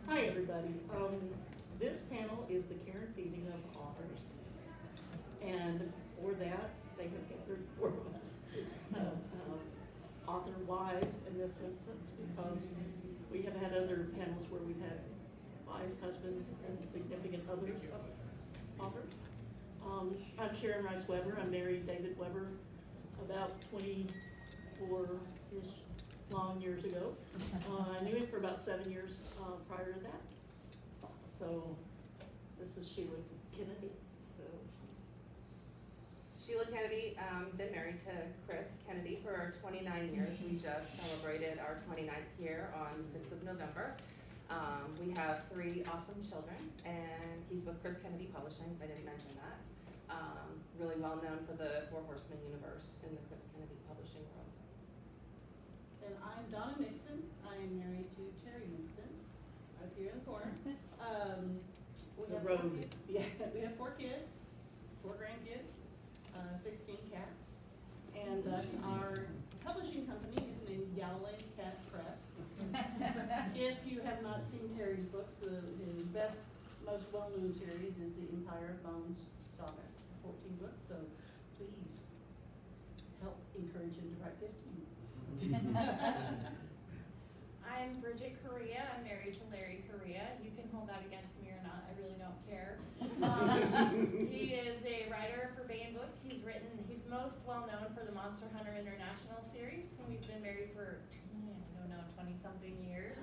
Hi, everybody. This panel is the care and feeding of authors. And for that, they have gathered four of us, author wives in this instance, because we have had other panels where we've had wives, husbands, and significant others of authors. I'm Sharon Rice-Weber. I married David Weber about 24-ish long years ago. I knew him for about 7 years prior to that. So this is Sheellah Kennedy. So Sheellah Kennedy, been married to Chris Kennedy for 29 years. We just celebrated our 29th year on 6th of November. We have 3 awesome children, and he's with Chris Kennedy Publishing, if I didn't mention that. Really well known for the Four Horsemen universe in the Chris Kennedy Publishing world. And I'm Donna Mixon. I am married to Terry Mixon, up here in the corner. We have 4 kids. Yeah, we have 4 kids, 4 grandkids, 16 cats, and thus our publishing company is named Yowling Cat Press. If you have not seen Terry's books, his best, most well-known series is the Empire of Bones saga, 14 books. So please help encourage him to write 15. I'm Bridget Correia. I'm married to Larry Correia. You can hold that against me or not. I really don't care. He is a writer for 20Books. He's most well known for the Monster Hunter International series, and we've been married for, I don't know, 20-something years.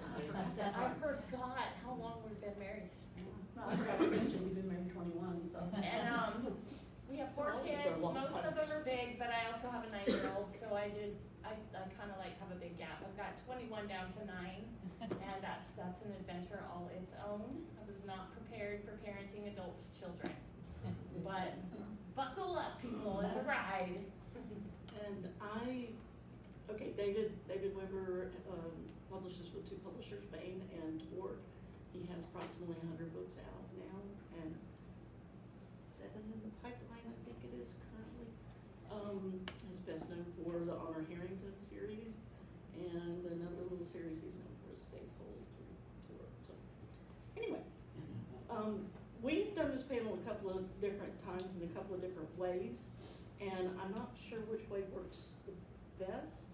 I forgot how long we've been married. No, I forgot to mention we've been married 21. So. And we have 4 kids. Most of them are big, but I also have a 9-year-old, so I kind of like have a big gap. I've got 21 down to 9, and that's an adventure all its own. I was not prepared for parenting adult children, but buckle up, people. It's a ride. And David Weber publishes with 2 publishers, Bain and Tort. He has approximately 100 books out now, and 7 in the pipeline, I think it is currently. He's best known for the Honor Harrington series, and another little series he's known for is Safe Hold through Tort. So anyway, we've done this panel a couple of different times in a couple of different ways, and I'm not sure which way works the best,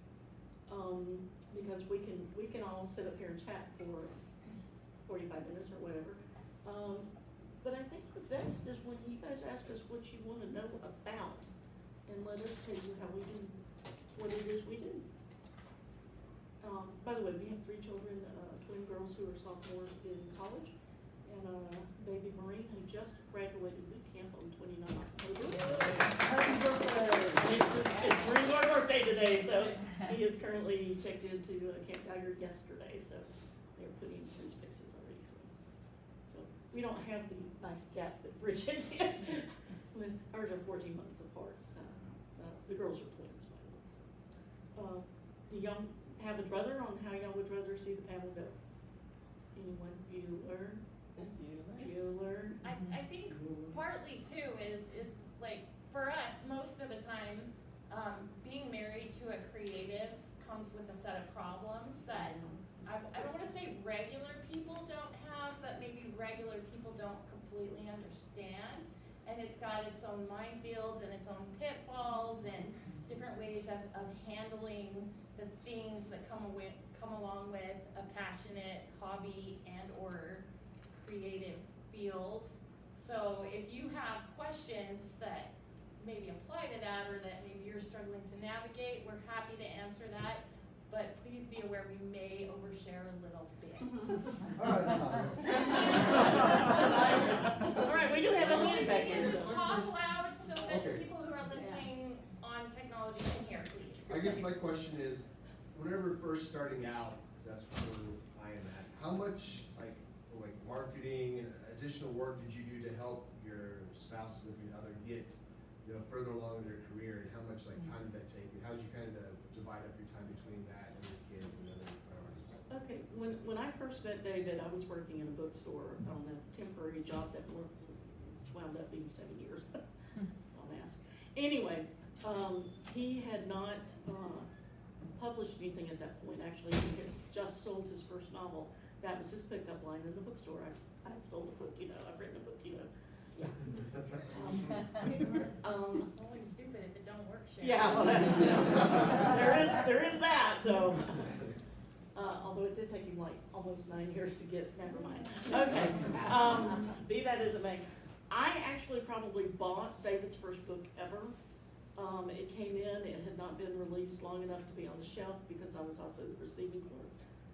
because we can all sit up here and chat for 45 minutes or whatever. But I think the best is when you guys ask us what you want to know about, and let us tell you how we do what it is we do. By the way, we have 3 children, twin girls who are sophomores in college, and baby Marine who just graduated boot camp on 29 October. Happy birthday! It's Marine's birthday today, so he is currently checked into Camp Geiger yesterday, so they're putting him through his paces already. So we don't have the nice gap that Bridget did. Ours are 14 months apart. The girls are twins, by the way. So, do y'all have a brother on how y'all would rather see the panel go? Anyone? Bueller? I think partly too is like for us most of the time, being married to a creative comes with a set of problems that I don't want to say regular people don't have, but maybe regular people don't completely understand. And it's got its own minefields and its own pitfalls and different ways of handling the things that come along with a passionate hobby and or creative field. So if you have questions that maybe apply to that, or that maybe you're struggling to navigate, we're happy to answer that. But please be aware we may overshare a little bit. All right, we do have a hand back Can you here. just talk loud so that Okay. people who are listening on technology can hear, please? I guess my question is, whenever first starting out, because that's where I am at, how much like marketing and additional work did you do to help your spouse or your other get further along in their career, and how much time did that take, and how did you kind of divide up your time between that and your kids and other priorities? Okay, when I first met David, I was working in a bookstore on a temporary job that wound up being 7 years. Don't ask. Anyway, he had not published anything at that point. Actually, he had just sold his first novel That was his pickup line in the bookstore. I've sold a book, I've written a book, Yeah. It's only stupid if it don't work, Sharon. Yeah, well, that's, there is that, so. Although it did take him like almost 9 years to get, never mind. Okay, be that as it may. I actually probably bought David's first book ever. It came in, it had not been released long enough to be on the shelf because I was also the receiving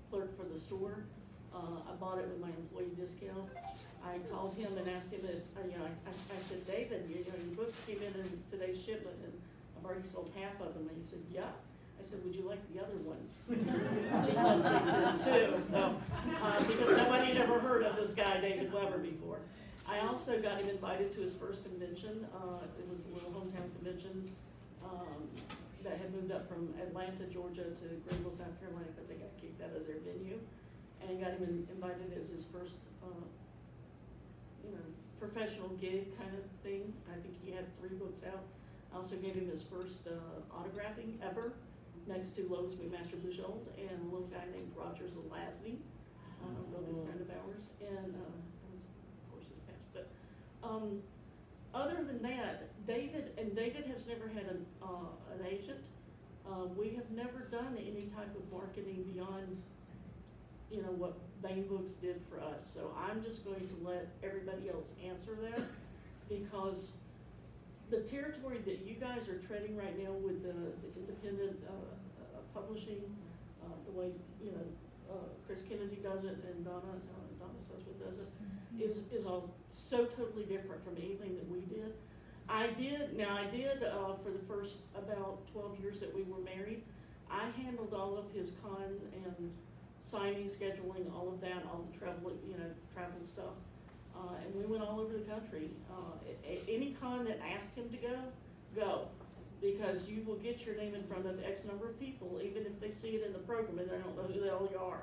clerk for the store. I bought it with my employee discount. I called him and asked him if, I said, David, your books came in today's shipment and I've already sold half of them. And he said, yeah. I said, would you like the other one? Because they said two, so, because nobody had ever heard of this guy, David Weber, before. I also got him invited to his first convention. It was a little hometown convention that had moved up from Atlanta, Georgia to Greenville, South Carolina, because they got kicked out of their venue. And got him invited as his first, professional gig kind of thing. I think he had 3 books out. I also gave him his first autographing ever, next to Lois McMaster Bujold and a little guy named Roger Zelazny, a real good friend of ours. And of course he passed. But other than that, David has never had an agent. We have never done any type of marketing beyond what Bain Books did for us. So I'm just going to let everybody else answer that, because the territory that you guys are treading right now with the independent publishing, the way Chris Kennedy does it and Donna's husband does it, is all so totally different from anything that we did. I did for the first about 12 years that we were married, I handled all of his con and signing, scheduling, all of that, all the travel stuff. And we went all over the country. Any con that asked him to go. Because you will get your name in front of X number of people, even if they see it in the program and they don't know who the hell you are.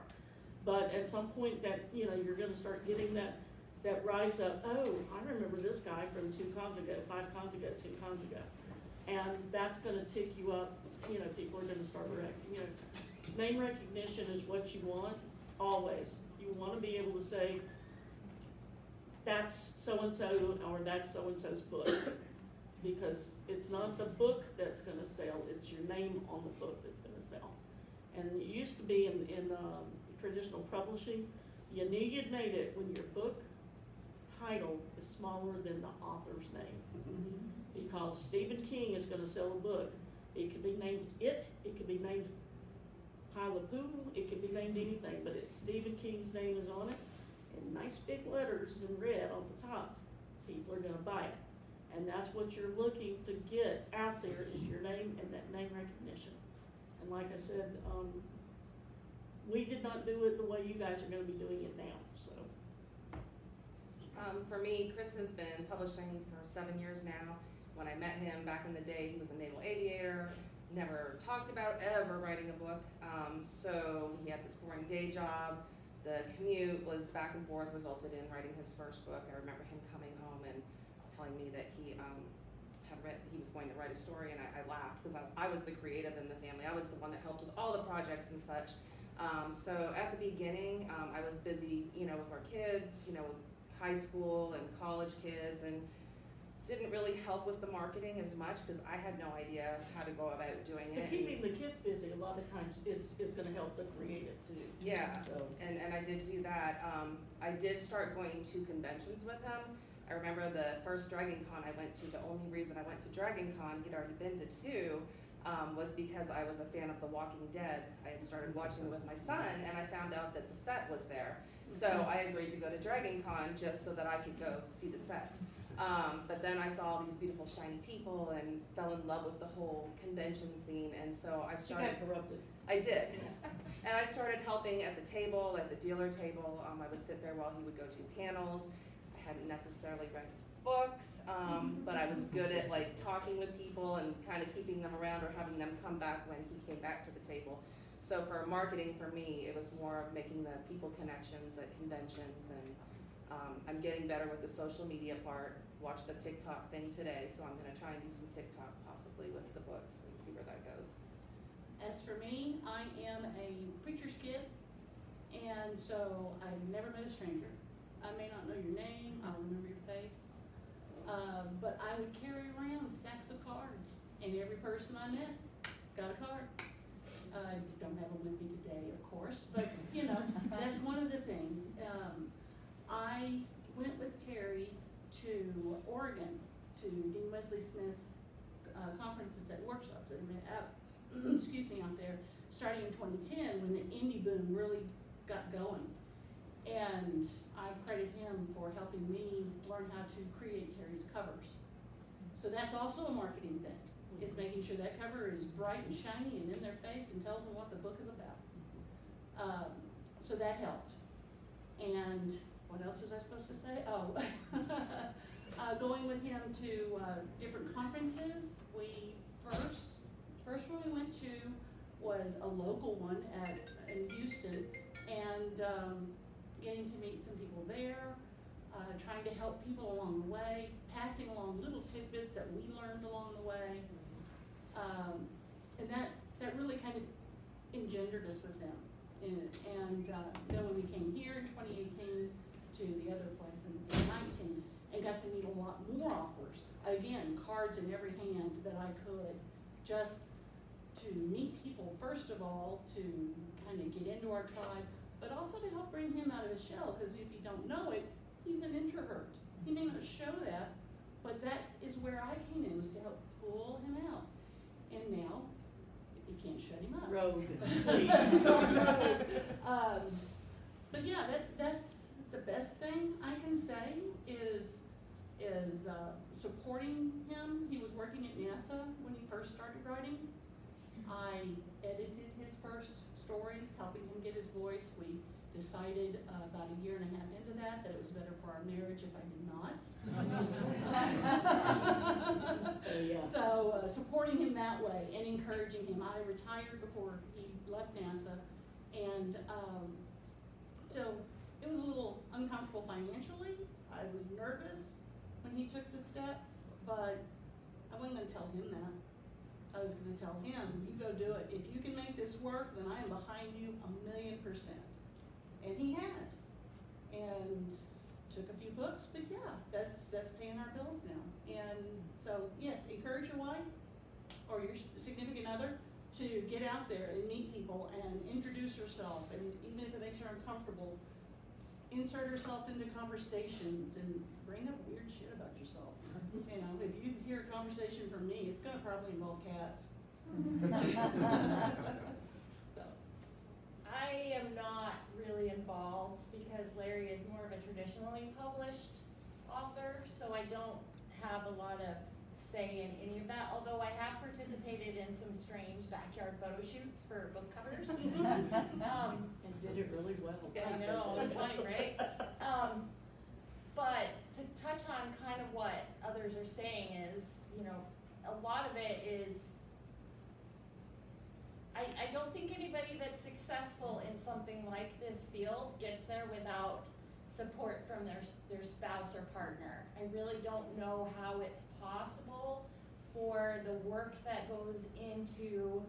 But at some point that, you're gonna start getting that rise up, oh, I remember this guy from 2 cons ago, 5 cons ago, 2 cons ago. And that's gonna tick you up, people are gonna start name recognition is what you want, always. You want to be able to say, that's so-and-so, or that's so-and-so's books. Because it's not the book that's going to sell, it's your name on the book that's going to sell. And it used to be in traditional publishing, you knew you'd made it when your book title is smaller than the author's name. Because Stephen King is going to sell a book. It could be named It could be named Pile of Poo, it could be named anything, but it's Stephen King's name is on it, and nice big letters in red on the top. People are gonna buy it. And that's what you're looking to get out there is your name and that name recognition. And like I said, we did not do it the way you guys are gonna be doing it now, so. For me, Chris has been publishing for 7 years now. When I met him back in the day, he was a naval aviator. Never talked about ever writing a book, so he had this boring day job. The commute was back and forth, resulted in writing his first book. I remember him coming home and telling me that he was going to write a story, and I laughed because I was the creative in the family. I was the one that helped with all the projects and such. So at the beginning, I was busy, with our kids, with high school and college kids, and didn't really help with the marketing as much because I had no idea how to go about doing it. But keeping the kids busy a lot of times is going to help the creative too. Yeah, so. and I did do that. I did start going to conventions with him. I remember the first Dragon Con I went to, the only reason I went to Dragon Con, he'd already been to 2, was because I was a fan of The Walking Dead. I had started watching it with my son and I found out that the set was there. So I agreed to go to Dragon Con just so that I could go see the set. But then I saw all these beautiful shiny people and fell in love with the whole convention scene, and so I started. You got corrupted. I did, and I started helping at the table, at the dealer table. I would sit there while he would go to panels. I hadn't necessarily read his books, but I was good at talking with people and kind of keeping them around or having them come back when he came back to the table. So for marketing, for me, it was more of making the people connections at conventions, and I'm getting better with the social media part. Watch the TikTok thing today, so I'm gonna try and do some TikTok possibly with the books and see where that goes. As for me, I am a preacher's kid, And so I've never met a stranger. I may not know your name, I'll remember your face. But I would carry around stacks of cards, and every person I met got a card. I don't have them with me today, of course, but you know, that's one of the things. I went with Terry to Oregon to Dean Wesley Smith's conferences and workshops that went out, excuse me, out there, starting in 2010 when the indie boom really got going. And I credit him for helping me learn how to create Terry's covers. So that's also a marketing thing. It's making sure that cover is bright and shiny and in their face and tells them what the book is about. So that helped. And what else was I supposed to say? Oh, going with him to different conferences. We first one we went to was a local one in Houston, and getting to meet some people there, trying to help people along the way, passing along little tidbits that we learned along the way. And that really kind of engendered us with them. And then when we came here in 2018 to the other place in 2019 and got to meet a lot more authors, again, cards in every hand that I could, just to meet people, first of all, to kind of get into our tribe, but also to help bring him out of his shell, because if you don't know it, he's an introvert. He may not show that, but that is where I came in, was to help pull him out. And now, you can't shut him up. Rogue, but yeah, that's the best thing I can say is supporting him. He was working at NASA when he first started writing. I edited his first stories, helping him get his voice. We decided about a year and a half into that it was better for our marriage if I did not. So supporting him that way and encouraging him. I retired before he left NASA, and so it was a little uncomfortable financially. I was nervous when he took the step, but I wasn't going to tell him that. I was going to tell him, you go do it. If you can make this work, then I am behind you 1,000,000%. And he has. And took a few books, but yeah, that's paying our bills now. And so, yes, encourage your wife or your significant other to get out there and meet people and introduce herself. And even if it makes her uncomfortable, insert herself into conversations and bring up weird shit about yourself. You know, if you hear a conversation from me, it's gonna probably involve cats. So. I am not really involved because Larry is more of a traditionally published author, so I don't have a lot of say in any of that, although I have participated in some strange backyard photo shoots for book covers. And did it really well. I know, it's funny, right? But to touch on kind of what others are saying is, you know, a lot of it is, I don't think anybody that's successful in something like this field gets there without support from their spouse or partner. I really don't know how it's possible for the work that goes into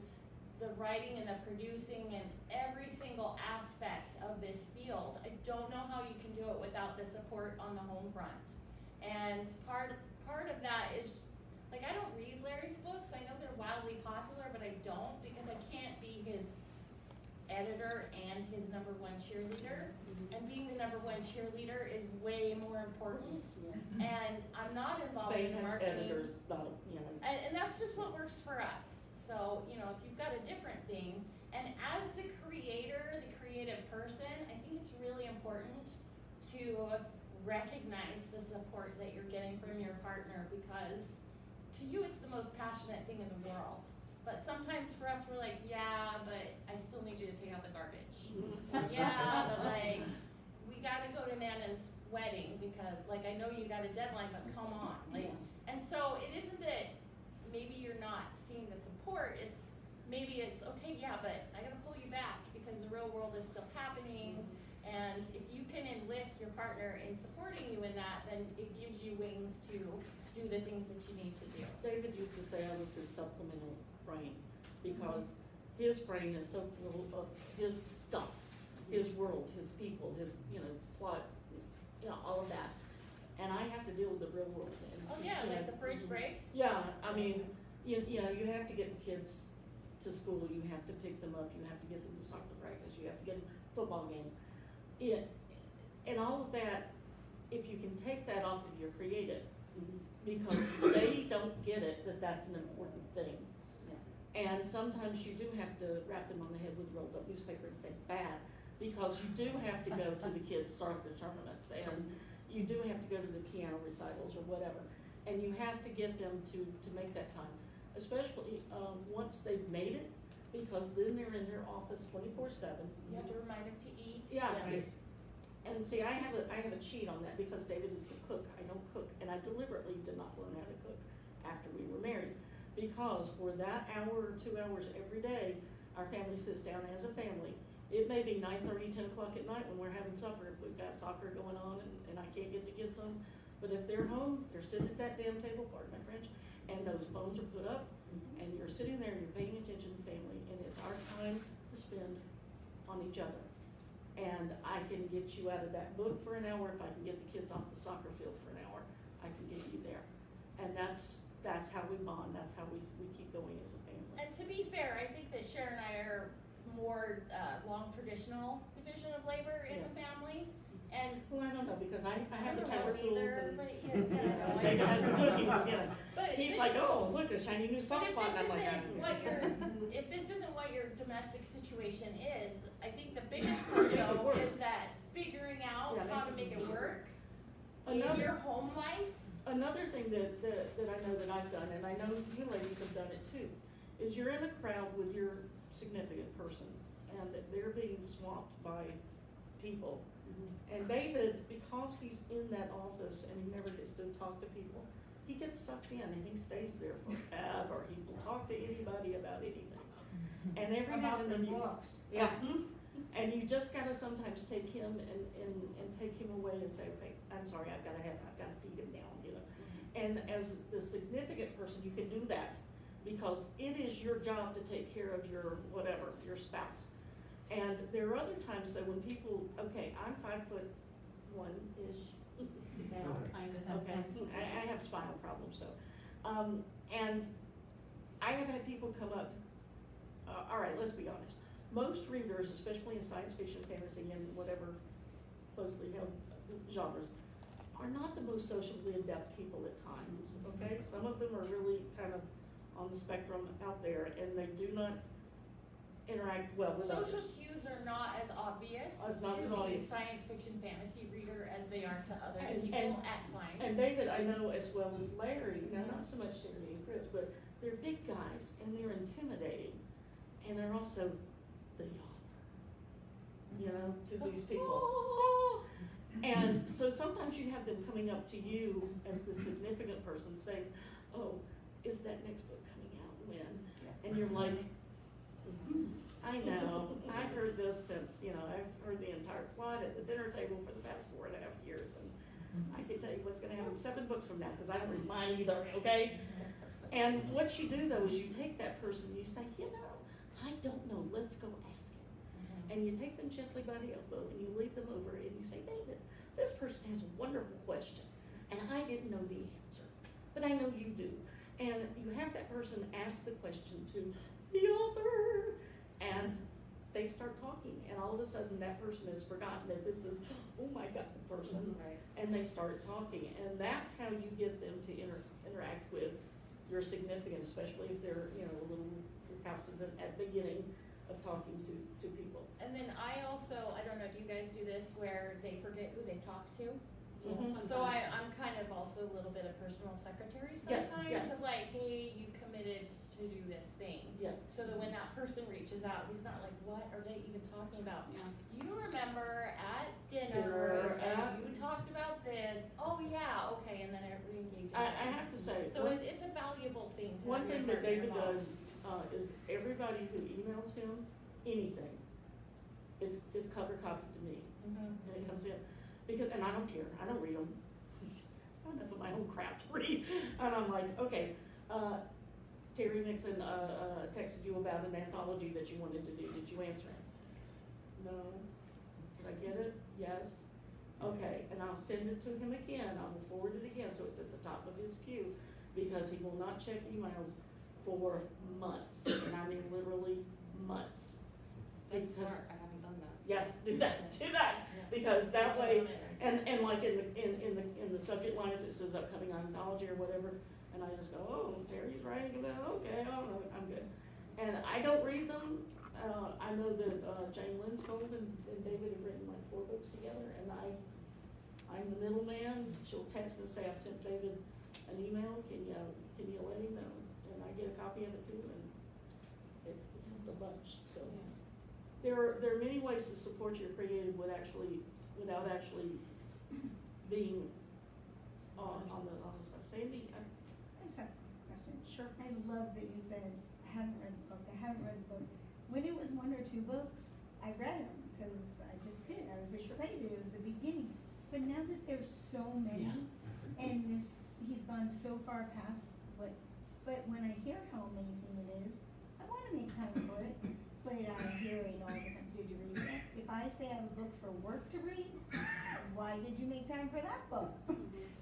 the writing and the producing and every single aspect of this field. I don't know how you can do it without the support on the home front. And part of that is, like, I don't read Larry's books. I know they're wildly popular, but I don't, because I can't be his editor and his #1 cheerleader. And being the #1 cheerleader is way more important. Yes. And I'm not involved They in has marketing. editors, not, you know. And that's just what works for us. So, you know, if you've got a different thing, and as the creator, the creative person, I think it's really important to recognize the support that you're getting from your partner, because to you it's the most passionate thing in the world. But sometimes for us, we're like, yeah, but I still need you to take out the garbage. Yeah, but like, we gotta go to Nana's wedding because, like, I know you got a deadline, but come on. Like, and so it isn't that maybe you're not seeing the support, maybe it's, okay, yeah, but I gotta pull you back because the real world is still happening. And if you can enlist your partner in supporting you in that, then it gives you wings to do the things that you need to do. David used to say I was his supplemental brain, because his brain is so full of his stuff. his world, his people, his, plots, all of that. And I have to deal with the real world. And, Oh, yeah, like the fridge breaks. Yeah, I mean, you you have to get the kids to school, you have to pick them up, you have to get them to soccer practice, you have to get them football games. And all of that, if you can take that off of your creative, because they don't get it, that that's an important thing. And sometimes you do have to wrap them on the head with a rolled up newspaper and say bad, because you do have to go to the kids' soccer tournaments, and you do have to go to the piano recitals or whatever. And you have to get them to make that time, especially, once they've made it, because then they're in their office 24/7. You have to remind them to eat. Yeah. Yes. And see, I have a cheat on that, because David is the cook, I don't cook, and I deliberately did not learn how to cook after we were married. Because for that hour or 2 hours every day, our family sits down as a family. It may be 9:30, 10 o'clock at night when we're having supper, if we've got soccer going on and I can't get the kids home. But if they're home, they're sitting at that damn table, pardon my French, and those phones are put up, and you're sitting there, you're paying attention to family, and it's our time to spend on each other. And I can get you out of that book for an hour. If I can get the kids off the soccer field for an hour, I can get you there. And that's how we bond, that's how we keep going as a family. And to be fair, I think that Sharon and I are more, long traditional division of labor in the family. And Well, I don't know, because I I have the don't camera know tools either, and but yeah, I know. David has the cookies, But he's but- like, oh, look, a shiny new But soft if spot, and I'm like, if this isn't what your domestic situation is, I think the biggest part though is that figuring out Yeah, how to make it work in Another- your home life. Another thing that I know that I've done, and I know you ladies have done it too, is you're in a crowd with your significant person, and that they're being swamped by people. And David, because he's in that office and he never gets to talk to people, he gets sucked in and he stays there forever. He will talk to anybody about anything. And every now and then you, yeah, and you just gotta sometimes take him and take him away and say, okay, I'm sorry, I've gotta feed him now, And as the significant person, you can do that, because it is your job to take care of your whatever, your spouse. And there are other times though when people, okay, I'm 5'1"-ish now, okay, I have spinal problems, so, and I have had people come up, all right, let's be honest. Most readers, especially in science fiction, fantasy, and whatever closely held genres, are not the most socially adept people at times, okay? Some of them are really kind of on the spectrum out there, and they do not interact well with others. Social cues are not as obvious It's not as to the obvious. science fiction fantasy reader as they are to other And- people at times. And David, I know as well as Larry, now not so much Sharon and Chris, but they're big guys and they're intimidating, and they're also the yawner, to these people. Oh. And so sometimes you have them coming up to you as the significant person saying, oh, is that next book coming out when? And you're like, I know, I've heard this since, I've heard the entire plot at the dinner table for the past 4.5 years, and I can tell you what's gonna happen 7 books from now, because I don't read mine either, okay? And what you do though is you take that person and you say, I don't know, let's go ask him. And you take them gently by the elbow and you lead them over and you say, David, this person has a wonderful question, and I didn't know the answer, but I know you do. And you have that person ask the question to the author, and they start talking, and all of a sudden that person has forgotten that this is, oh my God, the person, Right. and they start talking, and that's how you get them to interact with your significant, especially if they're, a little recalcitrant at the beginning of talking to people. And then I don't know, do you guys do this where they forget who they talked to? Mhm. So I'm kind of also a little bit of personal secretary Yes, sometimes, yes. of like, hey, you committed to do this thing. Yes. So that when that person reaches out, he's not like, what are they even talking about? Yeah. You remember at Dinner, and you talked about this, oh yeah, okay, and then it re-engages. I have to say, So it's a valuable thing to one have your thing that partner David involved. does, is everybody who emails him anything is cover copied to me. Mhm. And it comes in, and I don't care, I don't read them. I have enough of my own crap to read, and I'm like, okay, Terry Mixon, texted you about an anthology that you wanted to do, did you answer him? No. Did I get it? Yes? Okay, and I'll send it to him again, I will forward it again, so it's at the top of his queue, because he will not check emails for months, and I mean literally months. That's Because- smart, I haven't done that. Yes, do that, because that way, and like in the subject line, if it says upcoming oncology or whatever, and I just go, oh, Terry's writing about, okay, I'm good. And I don't read them, I know that, Jane Linskold and David have written like 4 books together, and I'm the middleman, she'll text and say, I've sent David an email, can you let him know? And I get a copy of it too, and it's helped a bunch, so. There are many ways to support your creative without actually being on the stuff. Sandy, I just have a question. sure. I love that you said, I haven't read the book, I haven't read the book. When it was 1 or 2 books, I read them, because I just did, I was Sure. excited, it was the beginning. But now that there's so many, and he's gone so far past but when I hear how amazing it is, I wanna make time for it, but I'm hearing all the time, did you read it? If I say I have a book for work to read, why did you make time for that book?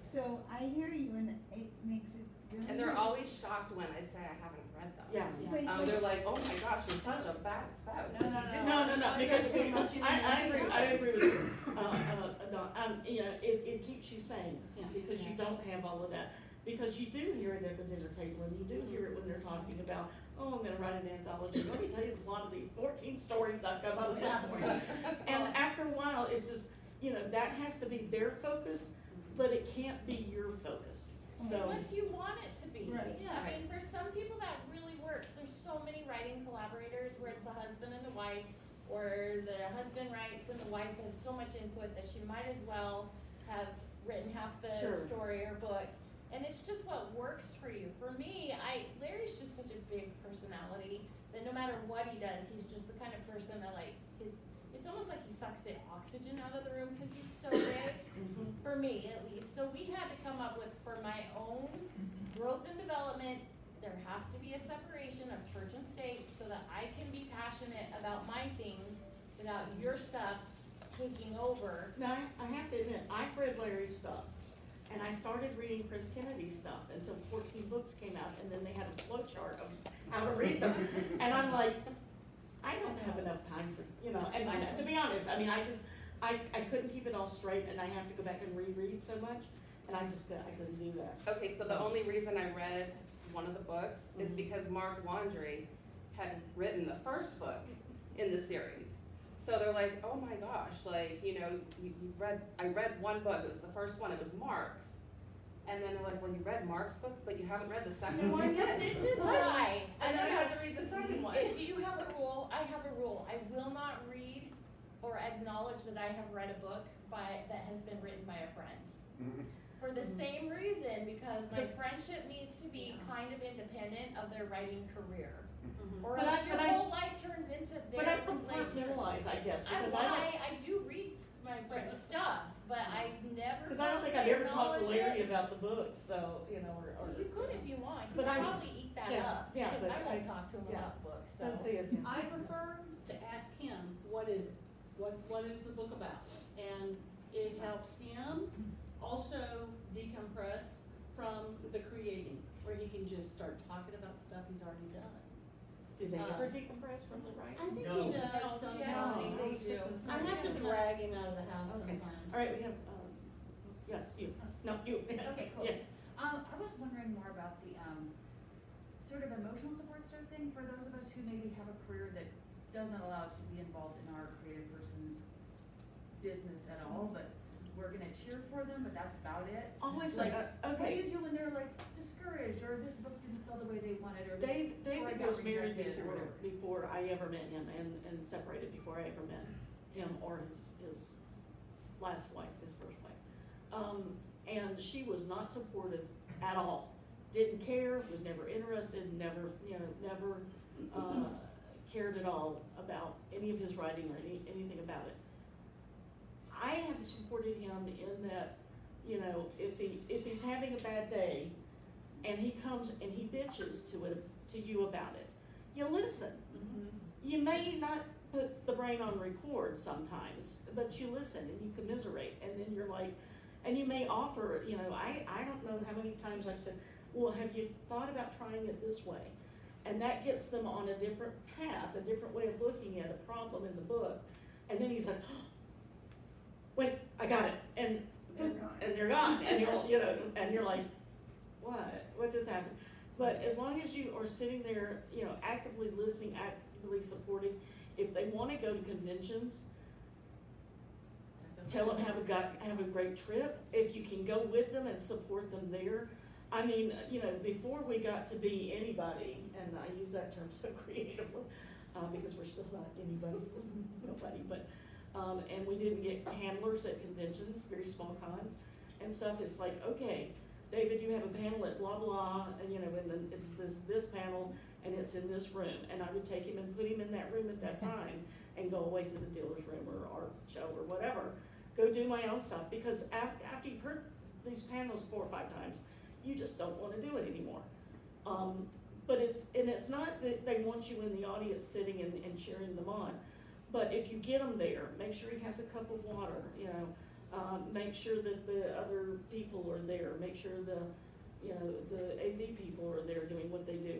So I hear you, and it makes it really And they're nice. always shocked when I say I haven't read them. Yeah. But- They're like, oh my gosh, you're such a bad spouse. No, no, You didn't- No, I because agree so much, you I know, agree with you. You know, it keeps you sane, Yeah. because you don't have all of that. Because you do hear it at the dinner table, and you do hear it when they're talking about, oh, I'm gonna write an anthology. Let me tell you a lot of the 14 stories I've come up with for you. And after a while, it's just, you know, that has to be their focus, but it can't be your focus, so. Unless you want it to be. Right. Yeah. I mean, for some people that really works. There's so many writing collaborators where it's the husband and the wife, or the husband writes and the wife has so much input that she might as well have written half the Sure. story or book. And it's just what works for you. For me, Larry's just such a big personality that no matter what he does, he's just the kind of person that it's almost like he sucks the oxygen out of the room because he's so big. Mhm. For me, at least. So we had to come up with, for my own growth and development, there has to be a separation of church and state so that I can be passionate about my things without your stuff taking over. Now, I have to admit, I've read Larry's stuff, and I started reading Chris Kennedy's stuff until 20Books came out, and then they had a flow chart of how to read them. And I'm like, I don't have enough time for, you know, and to be honest, I mean, I couldn't keep it all straight, and I have to go back and reread so much, and I couldn't do that. Okay, so the only reason I read one of the books is Mhm. because Mark Wandry had written the first book in the series. So they're like, oh my gosh, like, you know, I read one book, it was the first one, it was Mark's. And then they're like, well, you read Mark's book, but you haven't read the second one yet? This is What? why. And then I had to read the second one. If you have a rule, I have a rule. I will not read or acknowledge that I have read a book that has been written by a friend. For the same reason, because my friendship needs to be kind of independent of their writing career. Or But else your I- whole life turns into But I their complaint. compartmentalize, I guess, I because I don't. lie, I do read my friend's stuff, but I never. Because I don't think I've probably ever talked to acknowledge Larry it. about the books, so, you know, or. Well, you could if you want, you But could I- probably eat that yeah, up, yeah, because but I won't I- talk to him yeah. about books, so. Let's see, it's. I prefer to ask him, what is it? What is the book about? And it helps him also decompress from the creating, where he can just start talking about stuff he's already done. Do they ever decompress from the writing? I think No. he does No, sometimes. yeah, Oh, they sticks do. and I have to stones. drag him out of the house Okay. sometimes. All right, we have, yes, you, no, you. Okay, cool. Yeah. I was wondering more about the, sort of emotional support sort of thing for those of us who maybe have a career that doesn't allow us to be involved in our creative person's business at all, but we're gonna cheer for them, but that's about it. Always, Like, What do okay, you do when they're like discouraged, or this book didn't sell the way they wanted, or this story David got was married rejected, or before I ever met him, and separated before I ever met him or his last wife, his first wife. And she was not supportive at all, didn't care, was never interested, never, you know, never, cared at all about any of his writing or anything about it. I have supported him in that, you know, if he's having a bad day, and he comes and he bitches to you about it, you listen. You may not put the brain on record sometimes, but you listen and you commiserate, and then you're like, and you may offer, you know, I don't know how many times I've said, well, have you thought about trying it this way? And that gets them on a different path, a different way of looking at a problem in the book. And then he's like, oh, wait, I got it, and they're gone, and you're like, what just happened? But as long as you are sitting there, you know, actively listening, actively supporting, if they wanna go to conventions, tell them have a great trip. If you can go with them and support them there. I mean, you know, before we got to be anybody, and I use that term so creatively, because we're still not anybody, nobody, but, and we didn't get handlers at conventions, very small cons and stuff. It's like, okay, David, you have a panel at blah, blah, and you know, and then it's this panel, and it's in this room. And I would take him and put him in that room at that time and go away to the dealer's room or art show or whatever. Go do my own stuff, because after you've heard these panels 4 or 5 times, you just don't wanna do it anymore. But it's not that they want you in the audience sitting and cheering them on. But if you get them there, make sure he has a cup of water, you know, make sure that the other people are there, make sure the AV people are there doing what they do.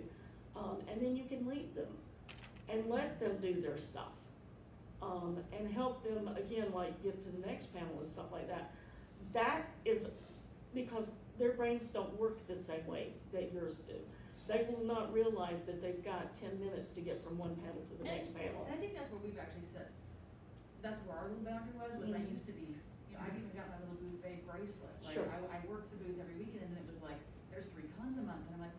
And then you can leave them and let them do their stuff. And help them, again, like get to the next panel and stuff like that. That is because their brains don't work the same way that yours do. They will not realize that they've got 10 minutes to get from one panel to the next panel. And I think that's what we've actually said, that's where our little boundary was I used to be, you know, I've even got my little booth bag bracelet. Like, Sure. I worked the booth every weekend, and then it was like, there's 3 cons a month, and I'm like,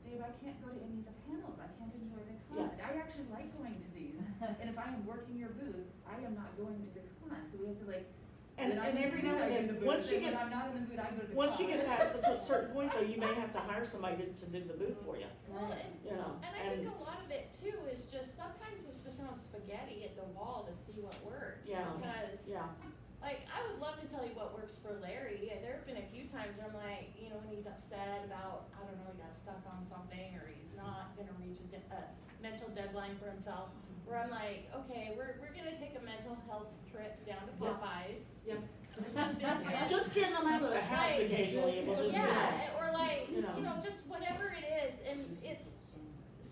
babe, I can't go to any of the panels, I can't enjoy the cons. Yes. I actually like going to these, and if I am working your booth, I am not going to the con, so we have to like, And every now and then, once you get, I'm not in the mood, I go to the con. once you get past a certain point though, you may have to hire somebody to do the booth for you, Well, you know. and I think a lot of it too is just, sometimes it's just throwing spaghetti at the wall to see what works. Yeah. Because, Yeah, like, I would love to tell you what works for Larry. There have been a few times where I'm like, you know, when he's upset about, I don't know, he got stuck on something, or he's not gonna reach a mental deadline for himself, where I'm like, okay, we're gonna take a mental health trip down to Yeah. Popeyes. yeah. Which is business. Just getting them out of the house Like, occasionally, it will just be Yeah, nice. or like, You know. you know, just whatever it is, and it's,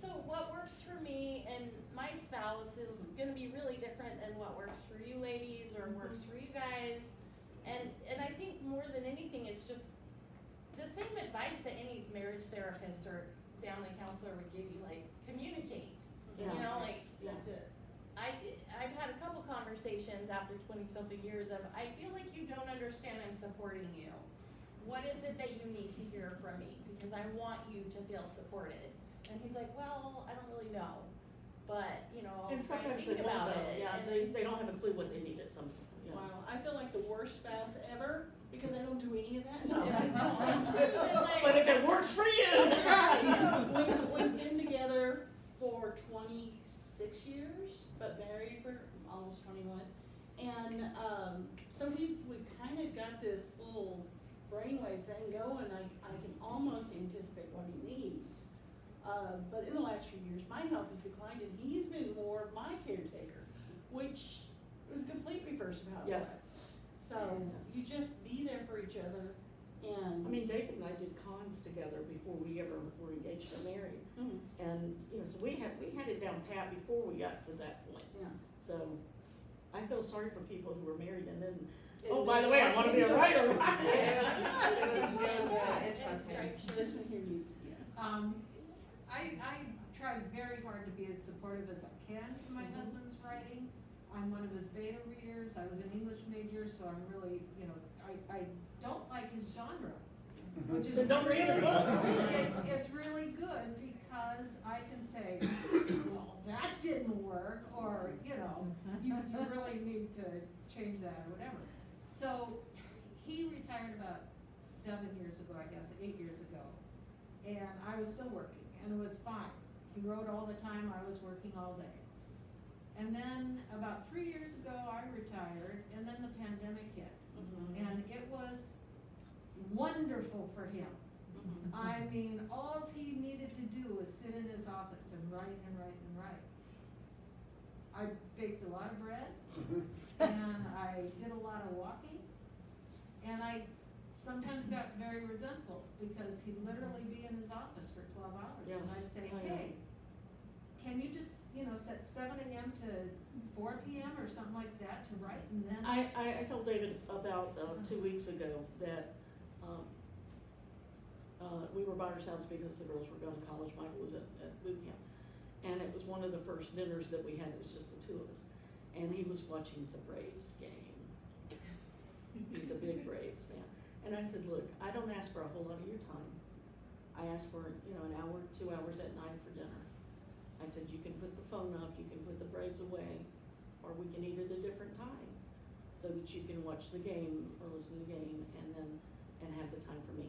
so what works for me and my spouse is gonna be really different than what works for you ladies or works for you guys. And I think more than anything, it's just the same advice that any marriage therapist or family counselor would give you, like, communicate. You Yeah. know, like, That's it. I've had a couple conversations after 20-something years of, I feel like you don't understand I'm supporting you. What is it that you need to hear from me? Because I want you to feel supported. And he's like, well, I don't really know, but, you know, I'll And try and sometimes they think don't about know, it. yeah, And- they don't have a clue what they need at some, you know. Wow, I feel like the worst spouse ever, because I don't do any of that. No, Yeah, I no, don't. I'm sure that, like- But if it works for you. That's right. We've been together for 26 years, but married for almost 21. And so we've kind of got this little brainwave thing going. I can almost anticipate what he needs. But in the last few years, my health has declined, and he's been more of my caretaker, which was complete reverse of how it Yeah. was. So you just be there for each other, and. I mean, David and I did cons together before we ever were engaged or married. Mhm. And, you know, so we had it down pat before we got to that point. Yeah. So I feel sorry for people who were married and then, And oh, by the then way, I wanna be a writer. It was interesting. This one here needs to, yes. I try very hard to be as supportive as I can to my husband's writing. I'm one of his beta readers, I was an English major, so I'm really, you know, I don't like his genre, which is Then don't read his books. It's really good because I can say, well, that didn't work, or, you know, you really need to change that or whatever. So, he retired about 7 years ago, I guess, 8 years ago, and I was still working, and it was fine. He wrote all the time, I was working all day. And then, about 3 years ago, I retired, and then the pandemic hit. And it was wonderful for him. I mean, all he needed to do was sit in his office and write and write and write. I baked a lot of bread, and I did a lot of walking, and I sometimes got very resentful, because he'd literally be in his office for 12 hours, Yeah. and I'd say, I know. hey, can you just, set 7 AM to 4 PM or something like that to write, and then. I told David about 2 weeks ago that we were by ourselves because the girls were going to college. Michael was at boot camp. And it was one of the first dinners that we had. It was just the two of us. And he was watching the Braves game. He's a big Braves fan. And I said, look, I don't ask for a whole lot of your time. I ask for, an hour, 2 hours at night for dinner. I said, you can put the phone up, you can put the Braves away, or we can eat at a different time so that you can watch the game or listen to the game and have the time for me.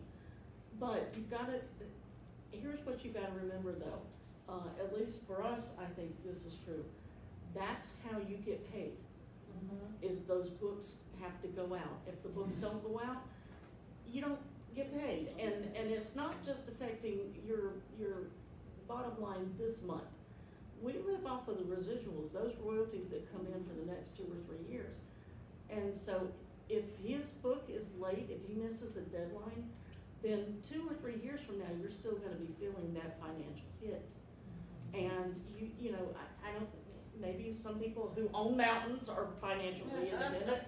But you've got to, here's what you've got to remember though, at least for us, I think this is true. That's how you get paid, is those books have to go out. If the books don't go out, you don't get paid. And it's not just affecting your bottom line this month. We live off of the residuals, those royalties that come in for the next 2 or 3 years. And so if his book is late, if he misses a deadline, then 2 or 3 years from now, you're still gonna be feeling that financial hit. And I don't, maybe some people who own mountains are financially independent,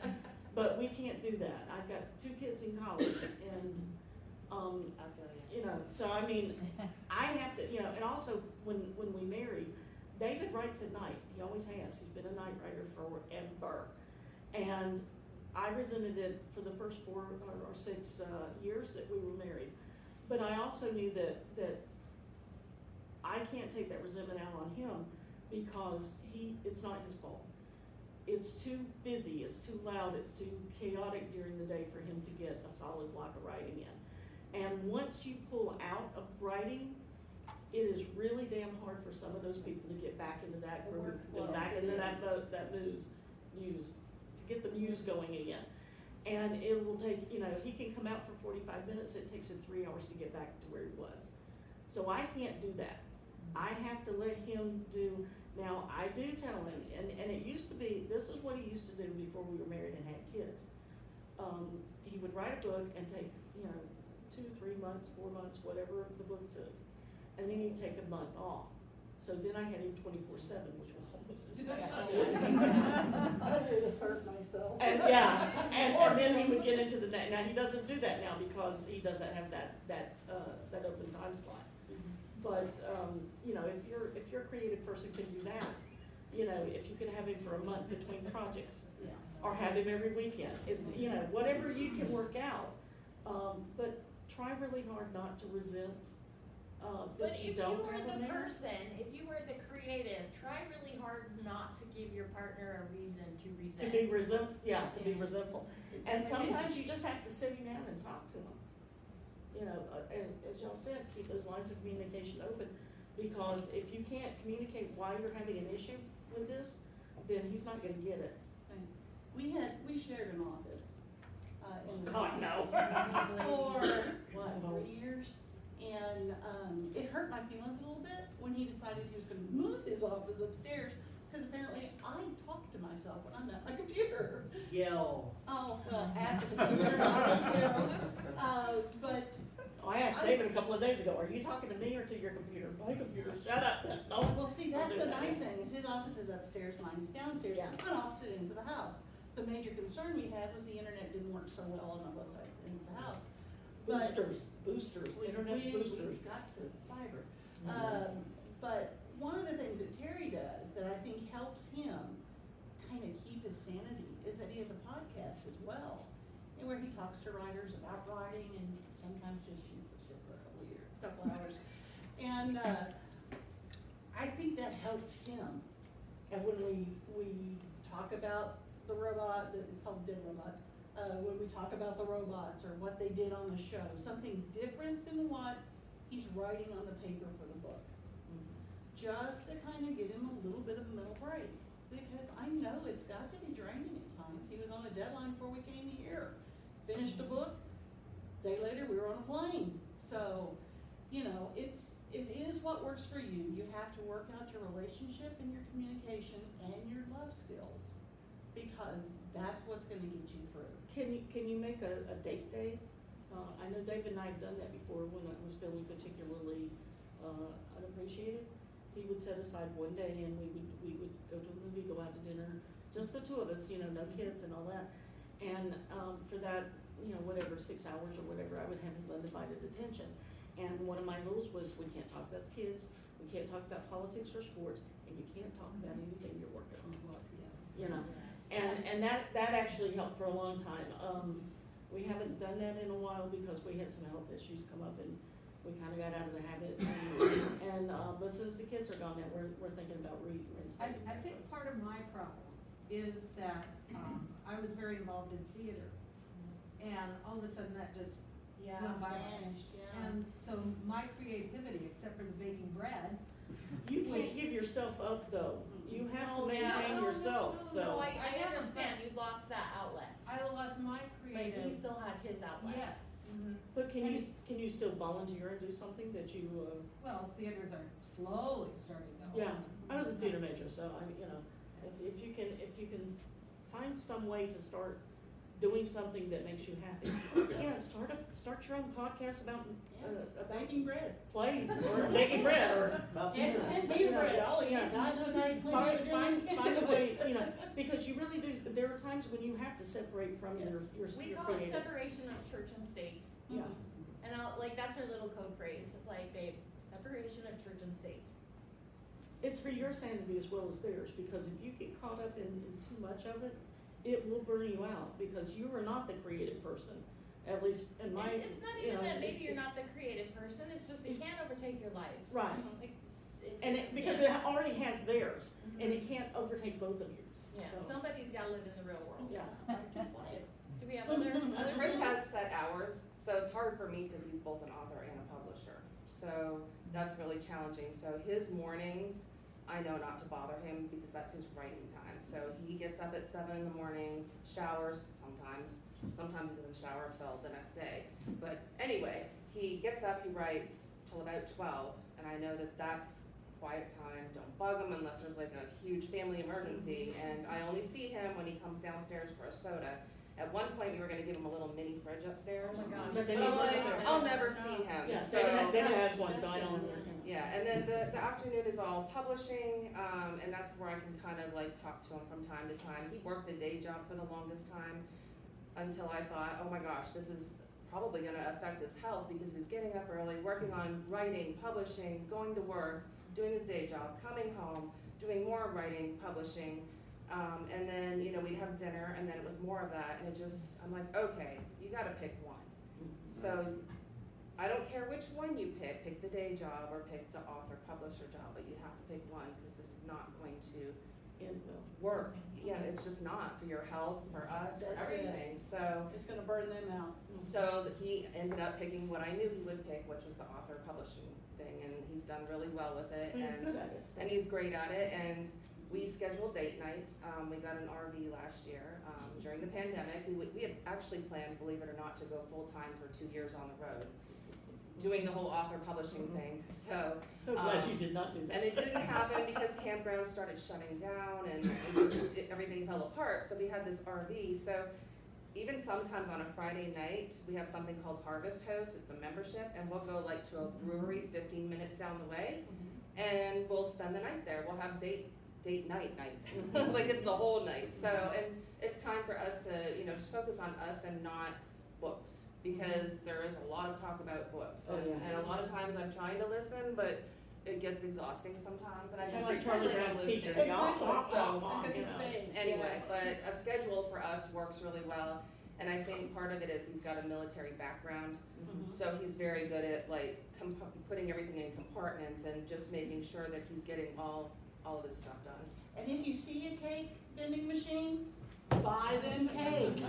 but we can't do that. I've got 2 kids in college and, I feel you. so I mean, I have to, and also when we married, David writes at night. He always has. He's been a night writer forever. And I resented it for the first 4 or 6 years that we were married. But I also knew that I can't take that resentment out on him because it's not his fault. It's too busy, it's too loud, it's too chaotic during the day for him to get a solid block of writing in. And once you pull out of writing, it is really damn hard for some of those people to get back into that The groove, to workflow, back it into is. that muse, to get the muse going again. And it will take, he can come out for 45 minutes, it takes him 3 hours to get back to where he was. So I can't do that. I have to let him do, now I do tell him, and it used to be, this is what he used to do before we were married and had kids. He would write a book and take, 2, 3 months, 4 months, whatever the book took. And then he'd take a month off. So then I had him 24/7, which was almost as bad. I would have hurt myself. And and then he would get into the now he doesn't do that now because he doesn't have that open time slot. But if you're a creative person can do that, if you can have him for a month between projects, Yeah. or have him every weekend, it's whatever you can work out. But try really hard not to resent But that you if don't you were have the him there. person, if you were the creative, try really hard not to give your partner a reason to resent. To be resentful. And sometimes you just have to sit him down and talk to him. As y'all said, keep those lines of communication open, because if you can't communicate why you're having an issue with this, then he's not gonna get it. We shared an office, in the God, no. for, 3 years? And, it hurt my feelings a little bit when he decided he was gonna move his office upstairs, because apparently I talk to myself when I'm at my computer. Yell. Oh, well, at the computer, but. I asked David a couple of days ago, are you talking to me or to your computer? My computer, shut up. No. Well, see, that's Don't do the that. nice thing, is his office is upstairs, mine is downstairs, Yeah. on opposite ends of the house. The major concern we had was the internet didn't work so well on both sides ends of the house. But Boosters, we internet boosters. got to fiber. Mhm. But one of the things that Terry does that I think helps him kind of keep his sanity is that he has a podcast as well. And where he talks to writers about writing and sometimes just shoots the shit for a couple hours. And, I think that helps him. And when we talk about the robot, it's called Dead Robots, when we talk about the robots or what they did on the show, something different than what he's writing on the paper for the book. Just to kind of get him a little bit of a mental break, because I know it's got to be draining at times. He was on a deadline before we came here, finished the book, day later we were on a plane. So, it is what works for you. You have to work out your relationship and your communication and your love skills, because that's what's gonna get you through. Can you make a date day? I know David and I have done that before when I was feeling particularly unappreciated. He would set aside one day and we would go to a movie, go out to dinner, just the two of us, you know, no kids and all that. And for that, you know, whatever, 6 hours or whatever, I would have his undivided attention. And one of my rules was we can't talk about the kids, we can't talk about politics or sports, and you can't talk about anything you're working on, you know? And that actually helped for a long time. We haven't done that in a while because we had some health issues come up and we kind of got out of the habit. But since the kids are gone now, we're thinking about reinstating I that, think so. part of my problem is that, I was very involved in theater. And all of a sudden that just went by. Vanished, yeah. And so my creativity, except for the baking bread, You can't give yourself up though. You have to No, maintain no, yourself, No, so. I I haven't, understand, you lost that outlet, I lost my but creative. he still had his outlet. Yes. Mhm. But can you still volunteer and do something that you, Well, theaters are slowly starting to open. yeah, I was a theater major, so I, you know, if you can find some way to start doing something that makes you happy. Yeah, start your own podcast about Baking bread. plays or making bread or about, And send me the bread, I'll eat it, God knows I ain't planning on doing Find it. a way, you know, because you really do, there are times when you have to separate from your Yes. We your call it creative. separation of church and state, Yeah, and like, that's our little code phrase, like, babe, separation of church and state. it's for your sanity as well as theirs, because if you get caught up in too much of it, it will burn you out, because you are not the creative person, at least in my, And it's not you even know, that it's- maybe you're not the creative person, it's just it can't overtake your life. Right, Like, and just because can't. it already has theirs, and Mhm. it can't overtake both of yours, Yeah, so, somebody's gotta live in the real world. yeah. Do we have other? Chris has set hours, so it's hard for me because he's both an author and a publisher. So that's really challenging. So his mornings, I know not to bother him because that's his writing time. So he gets up at 7 in the morning, showers sometimes he doesn't shower till the next day. But anyway, he gets up, he writes till about 12, and I know that that's quiet time. Don't bug him unless there's like a huge family emergency, and I only see him when he comes downstairs for a soda. At one point, we were gonna give him a little mini fridge upstairs. Oh my gosh. But then But you I'm put like, it there. I'll never see him, Yeah, so. David has one, so I don't, Yeah, and then the afternoon is all publishing, and that's where I can kind of like talk to him from time to time. He worked a day job for the longest time until I thought, oh my gosh, this is probably gonna affect his health because he was getting up early, working on writing, publishing, going to work, doing his day job, coming home, doing more writing, publishing. And then, you know, we'd have dinner and then it was more of that and it just, I'm like, okay, you gotta pick one. So I don't care which one you pick the day job or pick the author publisher job, but you have to pick one because this is not going to and well, work. Yeah, it's just not for your health, for us, for That's it. everything. So It's gonna burn them out. he ended up picking what I knew he would pick, which was the author publishing thing, and he's done really well with it. he's good at it, so. And he's great at it, and we scheduled date nights. We got an RV last year during the pandemic. We had actually planned, believe it or not, to go full-time for 2 years on the road, doing the whole author publishing thing, so. So glad you did not do that. And it didn't happen because campgrounds started shutting down and everything fell apart, so we had this RV. So even sometimes on a Friday night, we have something called Harvest Host, it's a membership, and we'll go like to a brewery 15 minutes down the way, and we'll spend the night there. We'll have date night, like it's the whole night. So, and it's time for us to, you know, just focus on us and not books, because there is a lot of talk about books. Oh, yeah. And a lot of times I'm trying to listen, but it gets exhausting sometimes, and I It's just like pretend Charlie like I'm Brown's listening. teacher. Exactly. So, Look at you his know. face, anyway, yeah. but a schedule for us works really well, and I think part of it is he's got a military background, so he's very good at like putting everything in compartments and just making sure that he's getting all of his stuff done. And if you see a cake vending machine, buy them cake.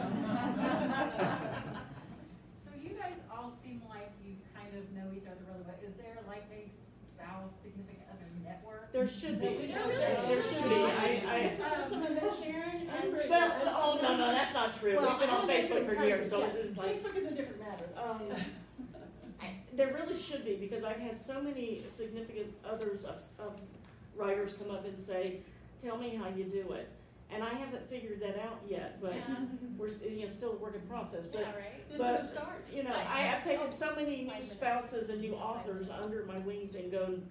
So you guys all seem like you kind of know each other really well. Is there like a spouse, significant other network? There should be. There There should be. This is the first time I met Sharon and Bridget. Well, oh, no, that's not true. Well, We've been I on don't think Facebook in for years, person, so yeah. it is like. Facebook is a different matter. There really should be, because I've had so many significant others of writers come up and say, tell me how you do it. And I haven't figured that out yet, but Yeah. we're, still a work in process, but. Yeah, right? This But, is a start. You know, I- I've taken I'll- so many new 5 minutes. spouses and new 5 authors minutes. under my wings and going,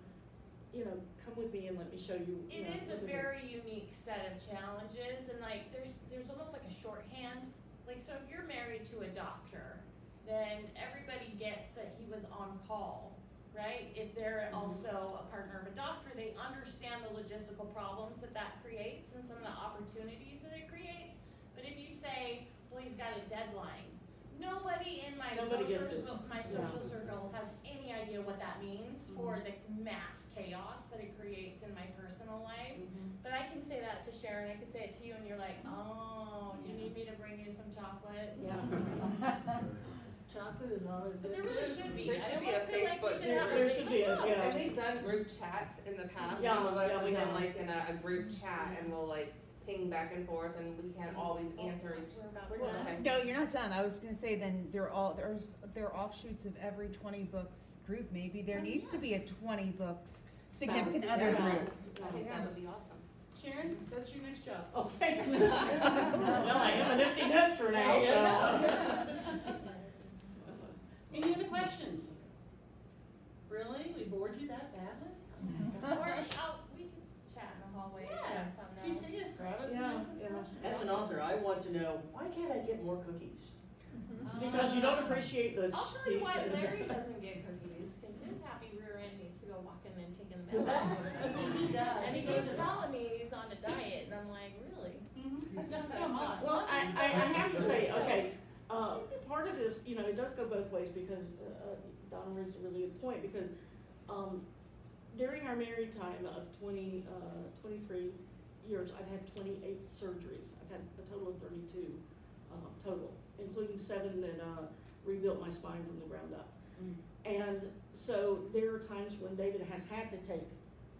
you know, come with me and let me show you. It you know, is what a to do. very unique set of challenges, and like, there's almost like a shorthand. Like, so if you're married to a doctor, then everybody gets that he was on call, right? If they're also a partner of a doctor, they understand the logistical problems that creates and some of the opportunities that it creates. But if you say, well, he's got a deadline, nobody in my Nobody gets it. social circle has any idea what that means for the mass chaos that it creates in my personal life. Mhm. But I can say that to Sharon, I can say it to you, and you're like, oh, do you need me to bring you some chocolate? Yeah. Chocolate is always But good. there really too. should be. There I should be a almost feel like we Facebook should have a group. There should be a, Facebook. yeah. And we've done group chats in the past, Yeah, some of us yeah, have we been have. like in a group chat and we'll like ping back and forth and we can't always answer each. We're about We're to- done. Okay. No, you're not done. I was gonna say then there are offshoots of every 20 books group. Maybe there needs to be a 20 books significant Spouse. other Yeah. group. I think that would be awesome. Sharon, that's your next job. Oh, thank you. Well, I am an empty nester now, so. Any other questions? Really? We bored you that badly? Or we can chat in the hallway Yeah. about something If you else. see us, grab us and Yeah, ask us yeah. questions. As an author, I want to know, why can't I get more cookies? Because you don't appreciate those. I'll tell you why Larry doesn't get cookies, cause his happy rear end needs to go walking and taking the mail out. I see he does. And he keeps telling me he's on a diet, and I'm like, really? Mhm. I've done so much. Well, I have to say, okay, part of this, you know, it does go both ways because Donna raised a really good point because during our married time of 23 years, I've had 28 surgeries. I've had a total of 32 total, including 7 that rebuilt my spine from the ground up. Mm. And so there are times when David has had to take,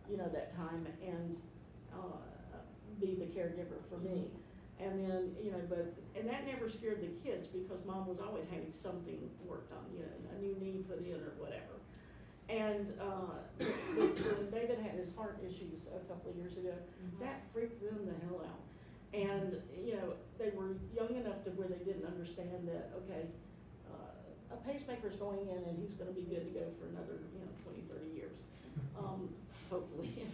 you know, that time and be the caregiver for me. And then, you know, and that never scared the kids because Mom was always having something worked on, you know, a new knee put in or whatever. And when David had his heart issues a couple of years ago, that freaked them the hell out. And, you know, they were young enough to where they didn't understand that, okay, a pacemaker's going in and he's gonna be good to go for another, you know, 20, 30 years, hopefully.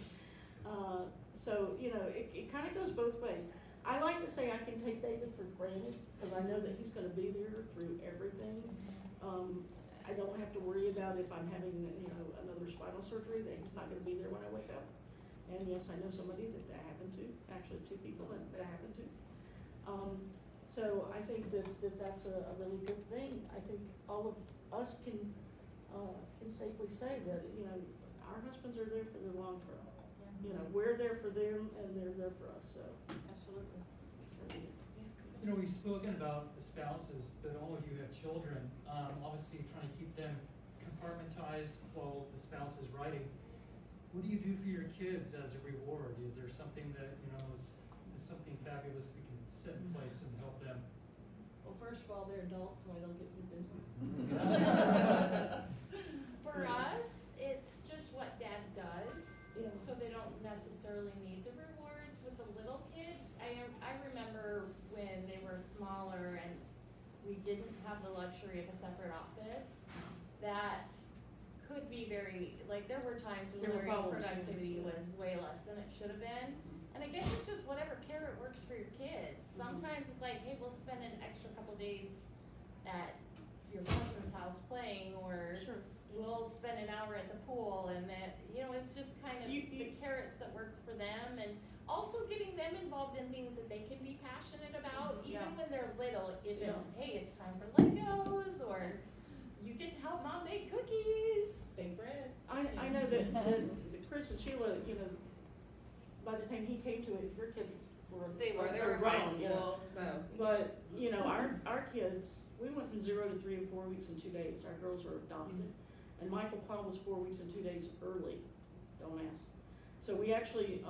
So, you know, it kind of goes both ways. I like to say I can take David for granted, because I know that he's gonna be there through everything. I don't have to worry about if I'm having, you know, another spinal surgery, that he's not gonna be there when I wake up. And yes, I know somebody that happened to, actually 2 people that happened to. So I think that's a really good thing. I think all of us can safely say that, you know, our husbands are there for the long term. You know, we're there for them and they're there for us, so. Absolutely. it's very good. You know, we've spoken about the spouses, but all of you have children. Obviously, trying to keep them compartmentized while the spouse is writing. What do you do for your kids as a reward? Is there something that, you know, is something fabulous we can set in place and help them? Well, first of all, they're adults, so I don't get in business. For us, it's just what Dad does. Yeah. So they don't necessarily need the rewards with the little kids. I remember when they were smaller and we didn't have the luxury of a separate office, that could be very, like, there were times when There were Larry's problems, yeah. productivity was way less than it should have been. And I guess it's just whatever carrot works for your kids. Sometimes it's like, hey, we'll spend an extra couple days at your cousin's house playing, or Sure. we'll spend an hour at the pool, and that, you know, it's just kind of the carrots that work for them, and also getting them involved in things that they can be passionate about, even Yeah. when they're little. If it's, Yes. hey, it's time for Legos, or you get to help Mom bake cookies. Big bread. I know that Chris and Sheellah, you know, by the time he came to it, your kids were. They were in high grown, you know. school, so. But, you know, our kids, we went from 0 to 3 in 4 weeks and 2 days. Our girls were adopted. And Michael Paul was 4 weeks and 2 days early, don't ask. So we actually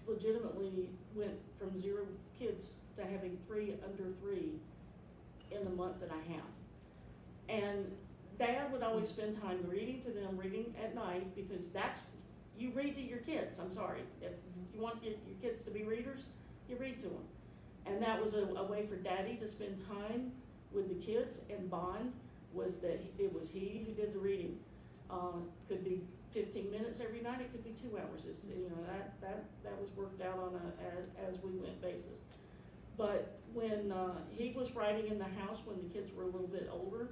legitimately went from 0 kids to having 3 under 3 in the month that I have. And Dad would always spend time reading to them, reading at night, because that's, you read to your kids, I'm sorry. If you want your kids to be readers, you read to them. And that was a way for Daddy to spend time with the kids and bond, was that it was he who did the reading. Could be 15 minutes every night, it could be 2 hours. It's, you know, that was worked out on a as we went basis. But when he was writing in the house when the kids were a little bit older,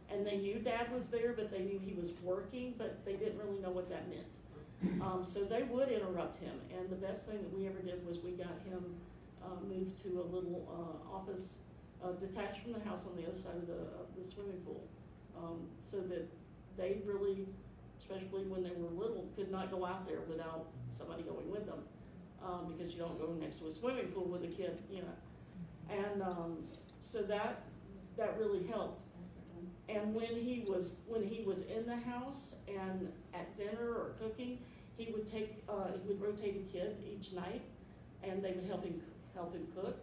and they knew Dad was there, but they knew he was working, but they didn't really know what that meant. So they would interrupt him, and the best thing that we ever did was we got him moved to a little office detached from the house on the other side of the swimming pool, so that they really, especially when they were little, could not go out there without somebody going with them, because you don't go next to a swimming pool with a kid, you know. And so that really helped. And when he was in the house and at dinner or cooking, he would rotate a kid each night, and they would help him cook.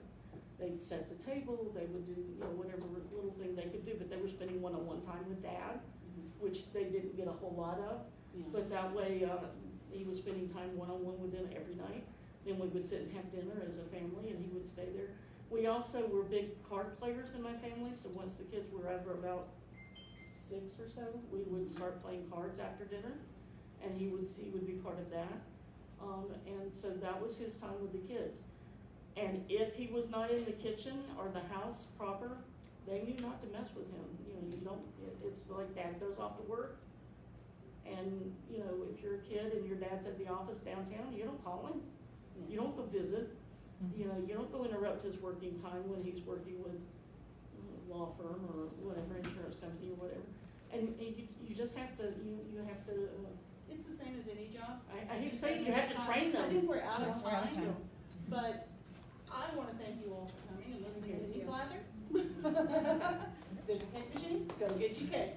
They'd set the table, they would do, you know, whatever little thing they could do, but they were spending one-on-one time with Dad, which they didn't get a whole lot of. Yeah. But that way, he was spending time one-on-one with them every night. Then we would sit and have dinner as a family, and he would stay there. We also were big card players in my family, so once the kids were ever about 6 or so, we would start playing cards after dinner, and he would be part of that. And so that was his time with the kids. And if he was not in the kitchen or the house proper, they knew not to mess with him. You know, you don't, it's like Dad goes off to work, and, you know, if you're a kid and your dad's at the office downtown, you don't call him. You don't go visit. You know, you don't go interrupt his working time when he's working with a law firm or whatever, insurance company or whatever. And you just have to, you have to. It's the same as any job. I hate to say it, you have to train them. I think we're out of Yeah, we're out of time, time. but I wanna thank you all for coming and listening to Thank me you. blather. There's a cake machine, go get your cake.